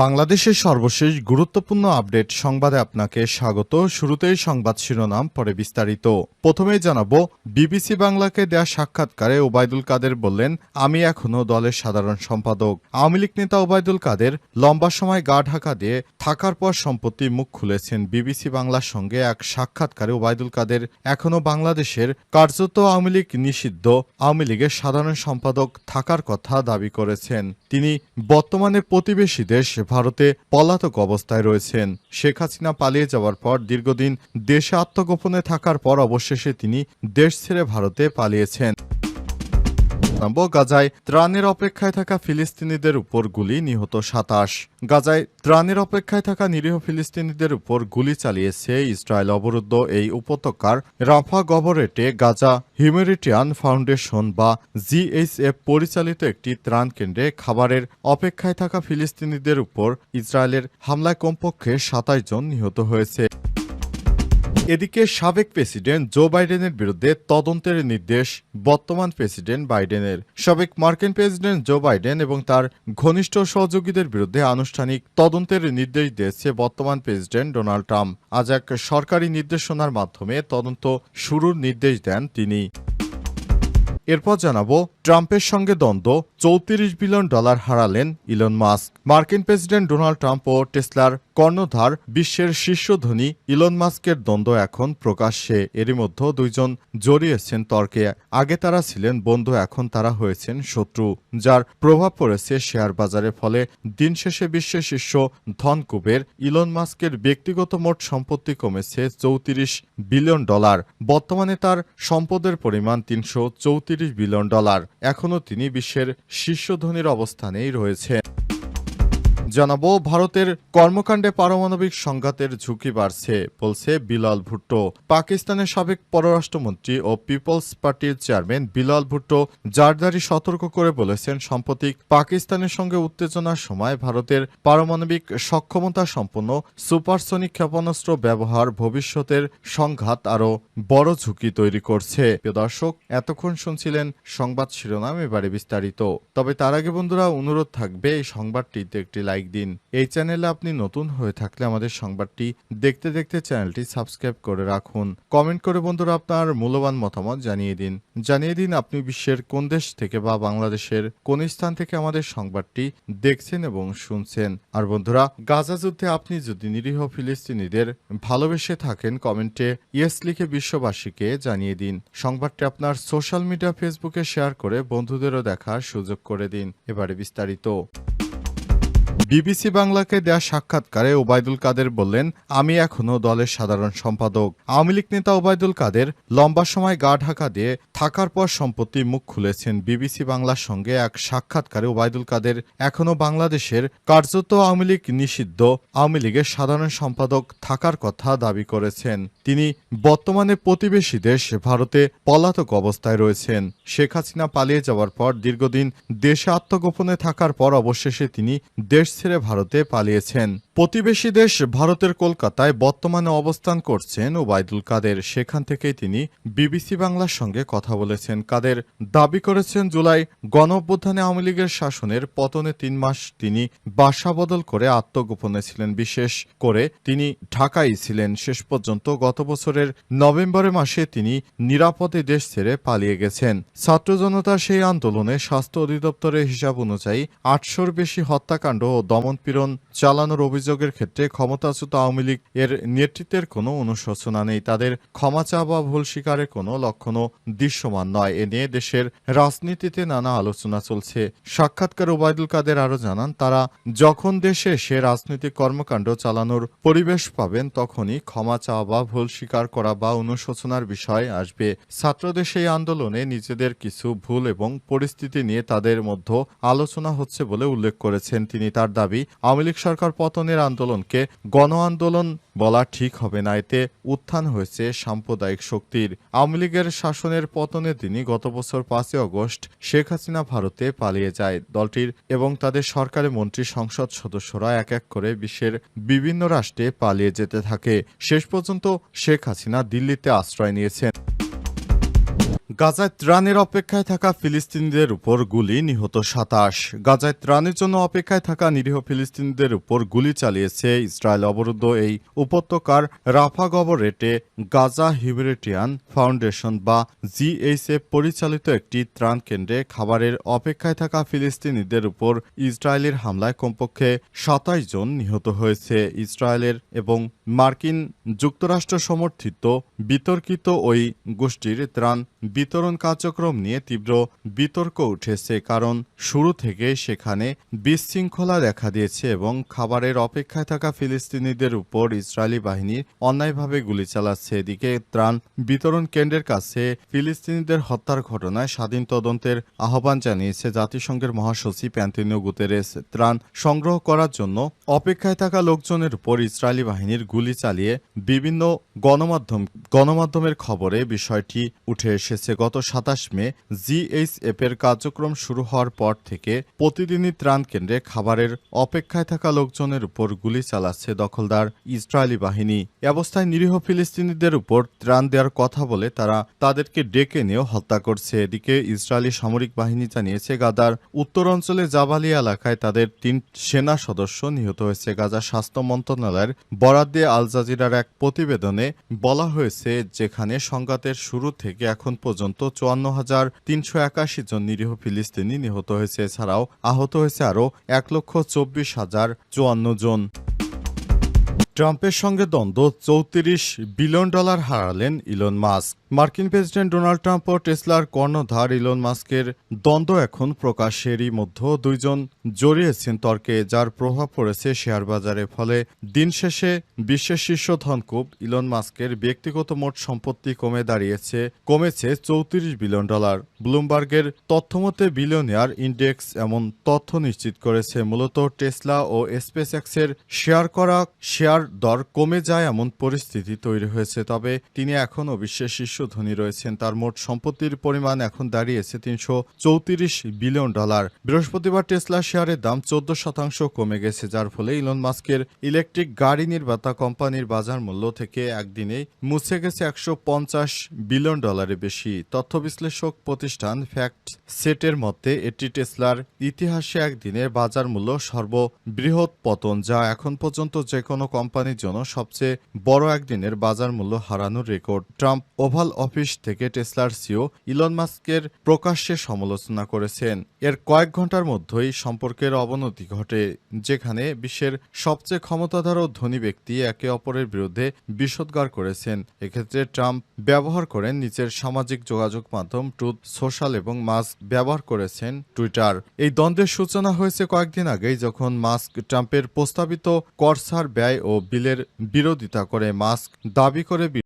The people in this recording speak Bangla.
বাংলাদেশের সর্বশেষ গুরুত্বপূর্ণ আপডেট সংবাদে আপনাকে স্বাগত। শুরুতেই সংবাদ শিরোনাম, পরে বিস্তারিত। প্রথমেই জানাবো, বিবিসি বাংলাকে দেয়া সাক্ষাৎকারে ওবায়দুল কাদের বললেন, আমি এখনো দলের সাধারণ সম্পাদক। আওয়ামী লীগ নেতা ওবায়দুল কাদের লম্বা সময় গা ঢাকা দিয়ে থাকার পর সম্প্রতি মুখ খুলেছেন। বিবিসি বাংলার সঙ্গে এক সাক্ষাৎকারে ওবায়দুল কাদের এখনো বাংলাদেশের কার্যত আওয়ামী লীগ নিষিদ্ধ আওয়ামী লীগের সাধারণ সম্পাদক থাকার কথা দাবি করেছেন। তিনি বর্তমানে প্রতিবেশী দেশ ভারতে পলাতক অবস্থায় রয়েছেন। শেখ হাসিনা পালিয়ে যাওয়ার পর দীর্ঘদিন দেশে আত্মগোপনে থাকার পর অবশেষে তিনি দেশ ছেড়ে ভারতে পালিয়েছেন। গাজায় ত্রাণের অপেক্ষায় থাকা ফিলিস্তিনিদের উপর গুলি, নিহত ২৭। গাজায় ত্রাণের অপেক্ষায় থাকা নিরীহ ফিলিস্তিনিদের উপর গুলি চালিয়েছে ইসরায়েল। অবরুদ্ধ এই উপত্যকার রাফা গবরেটে গাজা হিউম্যানিটেরিয়ান ফাউন্ডেশন বা জিএইচএফ পরিচালিত একটি ত্রাণ কেন্দ্রে খাবারের অপেক্ষায় থাকা ফিলিস্তিনিদের উপর ইসরায়েলের হামলায় কমপক্ষে ২৭ জন নিহত হয়েছে। এদিকে সাবেক প্রেসিডেন্ট জো বাইডেনের বিরুদ্ধে তদন্তের নির্দেশ বর্তমান প্রেসিডেন্ট বাইডেনের। সাবেক মার্কিন প্রেসিডেন্ট জো বাইডেন এবং তার ঘনিষ্ঠ সহযোগীদের বিরুদ্ধে আনুষ্ঠানিক তদন্তের নির্দেশ দিয়েছে বর্তমান প্রেসিডেন্ট ডোনাল্ড ট্রাম্প। আজ এক সরকারি নির্দেশনার মাধ্যমে তদন্ত শুরুর নির্দেশ দেন তিনি। এরপর জানাবো, ট্রাম্পের সঙ্গে দ্বন্দ্ব, $34 বিলিয়ন হারালেন ইলন মাস্ক। মার্কিন প্রেসিডেন্ট ডোনাল্ড ট্রাম্প ও টেসলার কর্ণধার বিশ্বের শীর্ষ ধনী ইলন মাস্কের দ্বন্দ্ব এখন প্রকাশ্যে। এরই মধ্যে দুইজন জড়িয়েছেন তর্কে। আগে তারা ছিলেন বন্ধু, এখন তারা হয়েছেন শত্রু, যার প্রভাব পড়েছে শেয়ার বাজারে। ফলে দিন শেষে বিশ্বের শীর্ষ ধনকুবের ইলন মাস্কের ব্যক্তিগত মোট সম্পত্তি কমেছে $34 বিলিয়ন। বর্তমানে তার সম্পদের পরিমাণ $334 বিলিয়ন। এখনও তিনি বিশ্বের শীর্ষ ধনীর অবস্থানেই রয়েছে। জানাবো, ভারতের কর্মকাণ্ডে পারমাণবিক সংঘাতের ঝুঁকি বাড়ছে বলছে বিলাল ভুট্টো। পাকিস্তানের সাবেক পররাষ্ট্রমন্ত্রী ও পিপলস পার্টির চেয়ারম্যান বিলাল ভুট্টো জারদারি সতর্ক করে বলেছেন, সাম্প্রতিক পাকিস্তানের সঙ্গে উত্তেজনার সময় ভারতের পারমাণবিক সক্ষমতা সম্পন্ন সুপারসনিক ক্ষেপণাস্ত্র ব্যবহার ভবিষ্যতের সংঘাত আরও বড় ঝুঁকি তৈরি করছে। প্রিয় দর্শক, এতক্ষণ শুনছিলেন সংবাদ শিরোনাম, এবারে বিস্তারিত। তবে তার আগে বন্ধুরা, অনুরোধ থাকবে এই সংবাদটিতে একটি লাইক দিন। এই চ্যানেলে আপনি নতুন হয়ে থাকলে আমাদের সংবাদটি দেখতে দেখতে চ্যানেলটি সাবস্ক্রাইব করে রাখুন। কমেন্ট করে বন্ধুরা আপনার মূল্যবান মতামত জানিয়ে দিন আপনি বিশ্বের কোন দেশ থেকে বা বাংলাদেশের কোন স্থান থেকে আমাদের সংবাদটি দেখছেন এবং শুনছেন। আর বন্ধুরা, গাজা যুদ্ধে আপনি যদি নিরীহ ফিলিস্তিনিদের ভালোবেসে থাকেন, কমেন্টে ইয়েস লিখে বিশ্ববাসীকে জানিয়ে দিন। সংবাদটি আপনার সোশ্যাল মিডিয়া ফেসবুকে শেয়ার করে বন্ধুদেরও দেখার সুযোগ করে দিন। এবারে বিস্তারিত। বিবিসি বাংলাকে দেয়া সাক্ষাৎকারে ওবায়দুল কাদের বললেন, আমি এখনো দলের সাধারণ সম্পাদক। আওয়ামী লীগ নেতা ওবায়দুল কাদের লম্বা সময় গা ঢাকা দিয়ে থাকার পর সম্প্রতি মুখ খুলেছেন। বিবিসি বাংলার সঙ্গে এক সাক্ষাৎকারে ওবায়দুল কাদের এখনো বাংলাদেশের কার্যত আওয়ামী লীগ নিষিদ্ধ আওয়ামী লীগের সাধারণ সম্পাদক থাকার কথা দাবি করেছেন। তিনি বর্তমানে প্রতিবেশী দেশ ভারতে পলাতক অবস্থায় রয়েছেন। শেখ হাসিনা পালিয়ে যাওয়ার পর দীর্ঘদিন দেশে আত্মগোপনে থাকার পর অবশেষে তিনি দেশ ছেড়ে ভারতে পালিয়েছেন। প্রতিবেশী দেশ ভারতের কলকাতায় বর্তমানে অবস্থান করছেন ওবায়দুল কাদের। সেখান থেকেই তিনি বিবিসি বাংলার সঙ্গে কথা বলেছেন। কাদের দাবি করেছেন, জুলাই গণঅভ্যুত্থানে আওয়ামী লীগের শাসনের পতনে ৩ মাস তিনি বাসা বদল করে আত্মগোপনে ছিলেন। বিশেষ করে তিনি ঢাকায় ছিলেন। শেষ পর্যন্ত গত বছরের নভেম্বর মাসে তিনি নিরাপদে দেশ ছেড়ে পালিয়ে গেছেন। ছাত্র জনতার সেই আন্দোলনে স্বাস্থ্য অধিদপ্তরের হিসাব অনুযায়ী ৮০০-র বেশি হত্যাকাণ্ড ও দমনপীড়ন চালানোর অভিযোগের ক্ষেত্রে ক্ষমতাচ্যুত আওয়ামী লীগ এর নেতৃত্বের কোনো অনুশোচনা নেই। তাদের ক্ষমা চাওয়া বা ভুল স্বীকারের কোনো লক্ষণও দৃশ্যমান নয়। এ নিয়ে দেশের রাজনীতিতে নানা আলোচনা চলছে। সাক্ষাৎকার ওবায়দুল কাদের আরও জানান, তারা যখন দেশে এসে রাজনৈতিক কর্মকাণ্ড চালানোর পরিবেশ পাবেন, তখনই ক্ষমা চাওয়া বা ভুল স্বীকার করা বা অনুশোচনার বিষয় আসবে। ছাত্রদের সেই আন্দোলনে নিজেদের কিছু ভুল এবং পরিস্থিতি নিয়ে তাদের মধ্যে আলোচনা হচ্ছে বলে উল্লেখ করেছেন তিনি। তার দাবি, আওয়ামী লীগ সরকার পতনের আন্দোলনকে গণ আন্দোলন বলা ঠিক হবে না। এতে উত্থান হয়েছে সাম্প্রদায়িক শক্তির। আওয়ামী লীগের শাসনের পতনের দিনই গত বছর ৫ই আগস্ট শেখ হাসিনা ভারতে পালিয়ে যায়। দলটির এবং তাদের সরকারের মন্ত্রী সংসদ সদস্যরা এক এক করে বিশ্বের বিভিন্ন রাষ্ট্রে পালিয়ে যেতে থাকে। শেষ পর্যন্ত শেখ হাসিনা দিল্লিতে আশ্রয় নিয়েছেন। গাজায় ত্রাণের অপেক্ষায় থাকা ফিলিস্তিনিদের উপর গুলি, নিহত ২৭। গাজায় ত্রাণের জন্য অপেক্ষায় থাকা নিরীহ ফিলিস্তিনিদের উপর গুলি চালিয়েছে ইসরায়েল অবরুদ্ধ এই উপত্যকার রাফা গবরেটে গাজা হিউম্যানিটেরিয়ান ফাউন্ডেশন বা জিএইচএফ পরিচালিত একটি ত্রাণ কেন্দ্রে খাবারের অপেক্ষায় থাকা ফিলিস্তিনিদের উপর ইসরায়েলের হামলায় কমপক্ষে ২৭ জন নিহত হয়েছে। ইসরায়েলের এবং মার্কিন যুক্তরাষ্ট্র সমর্থিত বিতর্কিত ওই গোষ্ঠীর ত্রাণ বিতরণ কার্যক্রম নিয়ে তীব্র বিতর্ক উঠেছে, কারণ শুরু থেকে সেখানে বিশৃঙ্খলা দেখা দিয়েছে এবং খাবারের অপেক্ষায় থাকা ফিলিস্তিনিদের উপর ইসরায়েলি বাহিনী অন্যায়ভাবে গুলি চালাচ্ছে। এদিকে ত্রাণ বিতরণ কেন্দ্রের কাছে ফিলিস্তিনিদের হত্যার ঘটনায় স্বাধীন তদন্তের আহ্বান জানিয়েছে জাতিসংঘের মহাসচিব অ্যান্টোনিও গুতেরেস। ত্রাণ সংগ্রহ করার জন্য অপেক্ষায় থাকা লোকজনের উপর ইসরায়েলি বাহিনীর গুলি চালিয়ে বিভিন্ন গণমাধ্যমের খবরে বিষয়টি উঠে এসেছে। গত ২৭ মে জিএইচএফ এর কার্যক্রম শুরু হওয়ার পর থেকে প্রতিদিনই ত্রাণ কেন্দ্রে খাবারের অপেক্ষায় থাকা লোকজনের উপর গুলি চালাচ্ছে দখলদার ইসরায়েলি বাহিনী। এ অবস্থায় নিরীহ ফিলিস্তিনিদের উপর ত্রাণ দেওয়ার কথা বলে তারা তাদেরকে ডেকে নিয়েও হত্যা করছে। এদিকে ইসরায়েলি সামরিক বাহিনী জানিয়েছে গাজার উত্তর অঞ্চলে জাবালিয়া এলাকায় তাদের ৩ সেনা সদস্য নিহত হয়েছে। গাজা স্বাস্থ্য মন্ত্রণালয়ের বরাত দিয়ে আল জাজিরার এক প্রতিবেদনে বলা হয়েছে, যেখানে সংঘাতের শুরু থেকে এখন পর্যন্ত ৫৪,৩৮১ জন নিরীহ ফিলিস্তিনি নিহত হয়েছে। এছাড়াও আহত হয়েছে আরও ১,২৪,০৫৪ জন। ট্রাম্পের সঙ্গে দ্বন্দ্ব, $৩৪ বিলিয়ন হারালেন ইলন মাস্ক। মার্কিন প্রেসিডেন্ট ডোনাল্ড ট্রাম্প ও টেসলার কর্ণধার ইলন মাস্কের দ্বন্দ্ব এখন প্রকাশ্যেরই মধ্যে দুইজন জড়িয়েছেন তর্কে, যার প্রভাব পড়েছে শেয়ার বাজারে। ফলে দিন শেষে বিশ্বের শীর্ষ ধনকুব ইলন মাস্কের ব্যক্তিগত মোট সম্পত্তি কমেছে $34 বিলিয়ন। ব্লুমবার্গের তথ্যমতে বিলিয়নিয়ার ইন্ডেক্স এমন তথ্য নিশ্চিত করেছে। মূলত টেসলা ও স্পেসএক্সের শেয়ার দর কমে যায় এমন পরিস্থিতি তৈরি হয়েছে। তবে তিনি এখনও বিশ্বের শীর্ষ ধনী রয়েছেন। তার মোট সম্পত্তির পরিমাণ এখন দাঁড়িয়েছে $৩34 বিলিয়ন। বৃহস্পতিবার টেসলা শেয়ারের দাম 14% কমে গেছে, যার ফলে ইলন মাস্কের ইলেকট্রিক গাড়ি নির্মাতা কোম্পানির বাজার মূল্য থেকে একদিনেই মুছে গেছে $150 বিলিয়ন বেশি। তথ্য বিশ্লেষক প্রতিষ্ঠান ফ্যাক্ট সেটের মতে এটি টেসলার ইতিহাসে একদিনের বাজার মূল্য সর্ববৃহৎ পতন, যা এখন পর্যন্ত যে কোনো কোম্পানির জন্য সবচেয়ে বড় একদিনের বাজার মূল্য হারানোর রেকর্ড। ট্রাম্প ওভাল অফিস থেকে টেসলার সিইও ইলন মাস্কের প্রকাশ্যে সমালোচনা করেছেন। এর কয়েক ঘন্টার মধ্যেই সম্পর্কের অবনতি ঘটে, যেখানে বিশ্বের সবচেয়ে ক্ষমতাধর ও ধনী ব্যক্তি একে অপরের বিরুদ্ধে বিষোদ্গার করেছেন। এক্ষেত্রে ট্রাম্প ব্যবহার করেন নিজের সামাজিক যোগাযোগ মাধ্যম ট্রুথ সোশ্যাল এবং মাস্ক ব্যবহার করেছেন টুইটার। এই দ্বন্দ্বের সূচনা হয়েছে কয়েকদিন আগেই, যখন মাস্ক ট্রাম্পের প্রস্তাবিত কর ছাড় ব্যয় ও বিলের বিরোধিতা করে। মাস্ক দাবি করে